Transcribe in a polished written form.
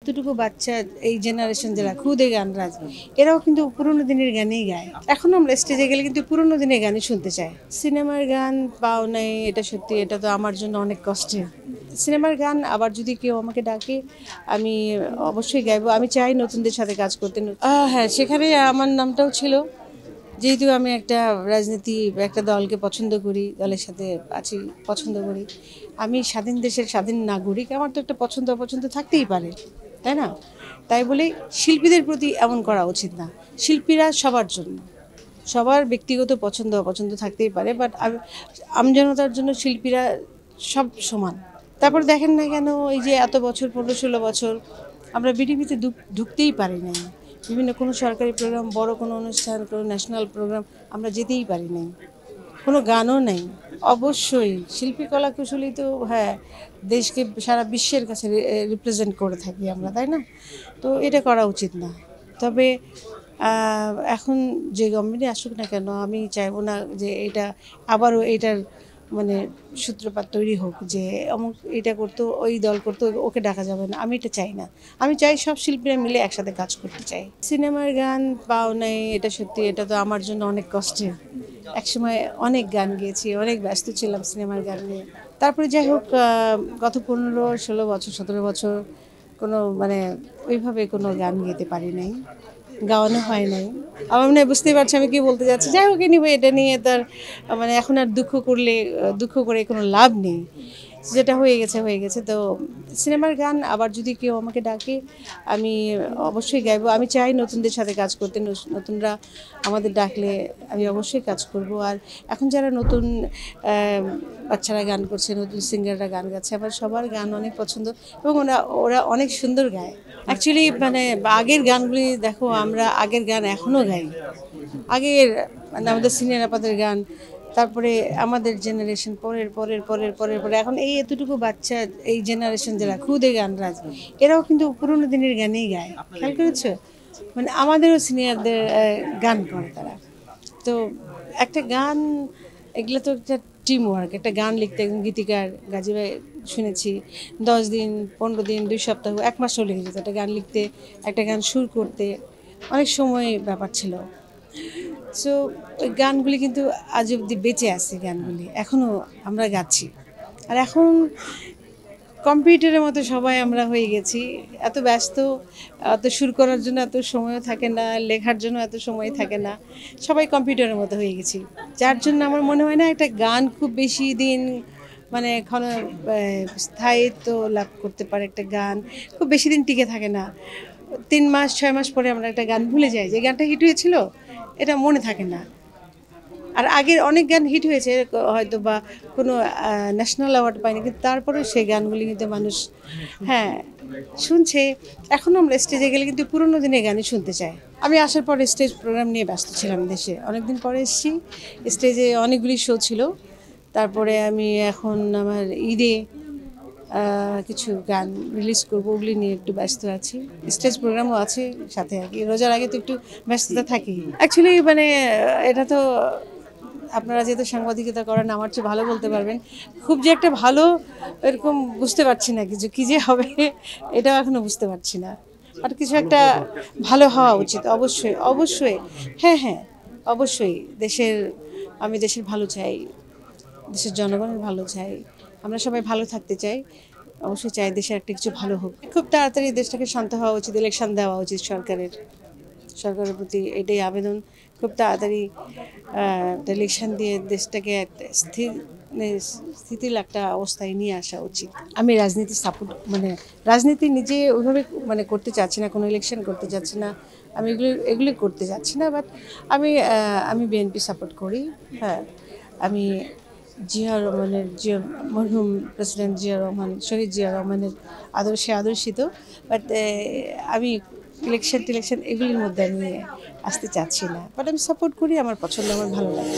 এতটুকু বাচ্চা এই জেনারেশন যারা খুদে গানরাজ এরাও কিন্তু পুরোনো দিনের গানেই গায়। এখন আমরা স্টেজে গেলে কিন্তু পুরোনো দিনের গানই শুনতে চাই। সিনেমার গান পাও নাই, এটা সত্যি, এটা তো আমার জন্য অনেক কষ্টের। সিনেমার গান আবার যদি কেউ আমাকে ডাকে আমি অবশ্যই গাইবো। আমি চাই নতুনদের সাথে কাজ করতে। হ্যাঁ, সেখানে আমার নামটাও ছিল, যেহেতু আমি একটা দলকে পছন্দ করি, দলের সাথে আছি, পছন্দ করি। আমি স্বাধীন দেশের স্বাধীন নাগরিক, আমার তো একটা পছন্দ অপছন্দ থাকতেই পারে, তাই না? তাই বলে শিল্পীদের প্রতি এমন করা উচিত না। শিল্পীরা সবার জন্য, সবার ব্যক্তিগত পছন্দ অপছন্দ থাকতেই পারে, বাট আমজনতার জন্য শিল্পীরা সব সমান। তারপর দেখেন না কেন এই যে এত বছর, 15-16 বছর আমরা বিটিভিতে ঢুকতেই পারি নাই। বিভিন্ন কোনো সরকারি প্রোগ্রাম, বড় কোনো অনুষ্ঠান, কোনো ন্যাশনাল প্রোগ্রাম আমরা যেতেই পারি নাই। কোনো গানও নেই। অবশ্যই শিল্পী কলাকুশলী তো হ্যাঁ, দেশকে সারা বিশ্বের কাছে রিপ্রেজেন্ট করে থাকি আমরা, তাই না? তো এটা করা উচিত না। তবে এখন যে গভর্নমেন্টই আসুক না কেন, আমি চাইবো না যে এটা আবারও এটার মানে সূত্রপাত তৈরি হোক যে অমুক এটা করতো, ওই দল করতো, ওকে ডাকা যাবে না। আমি এটা চাই না। আমি চাই সব শিল্পীরা মিলে একসাথে কাজ করতে চাই। সিনেমার গান পাও নাই, এটা সত্যি, এটা তো আমার জন্য অনেক কষ্টের। একসময় অনেক গান গেয়েছি, অনেক ব্যস্ত ছিলাম সিনেমার গান নিয়ে। তারপরে যাই হোক, গত 15-16 বছর, 17 বছর কোনো ওইভাবে কোনো গান গেতে পারি নাই, গাওয়ানো হয় নাই। আমার মনে হয় বুঝতেই পারছি আমি কি বলতে যাচ্ছি। যাই হোক, এনিওয়ে, এটা নিয়ে তার এখন আর দুঃখ করে কোনো লাভ নেই। যেটা হয়ে গেছে হয়ে গেছে। তো সিনেমার গান আবার যদি কেউ আমাকে ডাকে আমি অবশ্যই গাইবো। আমি চাই নতুনদের সাথে কাজ করতে। নতুনরা আমাদের ডাকলে আমি অবশ্যই কাজ করব। আর এখন যারা নতুন বাচ্চারা গান করছে, নতুন সিঙ্গাররা গান গাচ্ছে, আমার সবার গান অনেক পছন্দ এবং ওরা অনেক সুন্দর গায়। অ্যাকচুয়ালি আগের গানগুলি দেখো, আমরা আগের গান এখনও গাই। আগের আমাদের সিনিয়র আপাদের গান, তারপরে আমাদের জেনারেশন, পরে এখন এই এতটুকু বাচ্চা এই জেনারেশন যারা খুদে গানরাজ এরাও কিন্তু পুরোনো দিনের গানেই গায়। খেয়াল করেছো? আমাদেরও সিনিয়রদের গান করে তারা। তো একটা গান, এগুলো তো একটা টিম ওয়ার্ক। একটা গান লিখতে একজন গীতিকার, গাজী ভাই শুনেছি 10 দিন, 15 দিন, 2 সপ্তাহ, 1 মাসও লেগে যেত একটা গান লিখতে, একটা গান সুর করতে। অনেক সময় ব্যাপার ছিল। সো ওই গানগুলি কিন্তু আজ অবধি বেঁচে আছে। গানগুলি এখনও আমরা গাচ্ছি। আর এখন কম্পিউটারের মতো সবাই আমরা হয়ে গেছি, এত ব্যস্ত, এত সুর করার জন্য এত সময়ও থাকে না, লেখার জন্য এত সময় থাকে না, সবাই কম্পিউটারের মতো হয়ে গেছি। যার জন্য আমার মনে হয় না একটা গান খুব বেশি দিন স্থায়িত্ব লাভ করতে পারে। একটা গান খুব বেশি দিন টিকে থাকে না। 3 মাস 6 মাস পরে আমরা একটা গান ভুলে যাই। যে গানটা হিট হয়েছিল এটা মনে থাকে না। আর আগের অনেক গান হিট হয়েছে হয়তো বা কোনো ন্যাশনাল অ্যাওয়ার্ড পায়নি, কিন্তু তারপরেও সেই গানগুলি কিন্তু মানুষ হ্যাঁ শুনছে। এখন আমরা স্টেজে গেলে কিন্তু পুরোনো দিনের গানই শুনতে চাই। আমি আসার পরে স্টেজ প্রোগ্রাম নিয়ে ব্যস্ত ছিলাম দেশে, অনেকদিন পরে এসেছি। স্টেজে অনেকগুলি শো ছিল। তারপরে আমি এখন আমার ঈদে কিছু গান রিলিজ করবো, ওগুলি নিয়ে একটু ব্যস্ত আছি। স্টেজ প্রোগ্রামও আছে সাথে। আর কি রোজার আগে তো একটু ব্যস্ততা থাকি। অ্যাকচুয়ালি এটা তো আপনারা যেহেতু সাংবাদিকতা করেন আমার চেয়ে ভালো বলতে পারবেন। খুব যে একটা ভালো এরকম বুঝতে পারছি না, কিছু কী যে হবে এটাও এখনও বুঝতে পারছি না। আর কিছু একটা ভালো হওয়া উচিত, অবশ্যই অবশ্যই। হ্যাঁ, অবশ্যই। আমি দেশের ভালো চাই, দেশের জনগণের ভালো চাই, আমরা সবাই ভালো থাকতে চাই। অবশ্যই চাই দেশের একটা কিছু ভালো হোক। খুব তাড়াতাড়ি দেশটাকে শান্ত হওয়া উচিত, ইলেকশন দেওয়া উচিত সরকারের প্রতি এটাই আবেদন। খুব তাড়াতাড়ি ইলেকশন দিয়ে দেশটাকে একটা স্থিতির একটা অবস্থায় নিয়ে আসা উচিত। আমি রাজনীতি রাজনীতি নিজে ওইভাবে করতে চাচ্ছি না, কোনো ইলেকশন করতে চাচ্ছি না, আমি এগুলি করতে যাচ্ছি না। বাট আমি বিএনপি সাপোর্ট করি। হ্যাঁ, আমি মরহুম প্রেসিডেন্ট শহীদ জিয়া রহমানের আদর্শিত। বাট আমি ইলেকশন এগুলির মধ্যে আমি আসতে চাচ্ছি না। বাট আমি সাপোর্ট করি, আমার পছন্দ, আমার ভালো লাগে।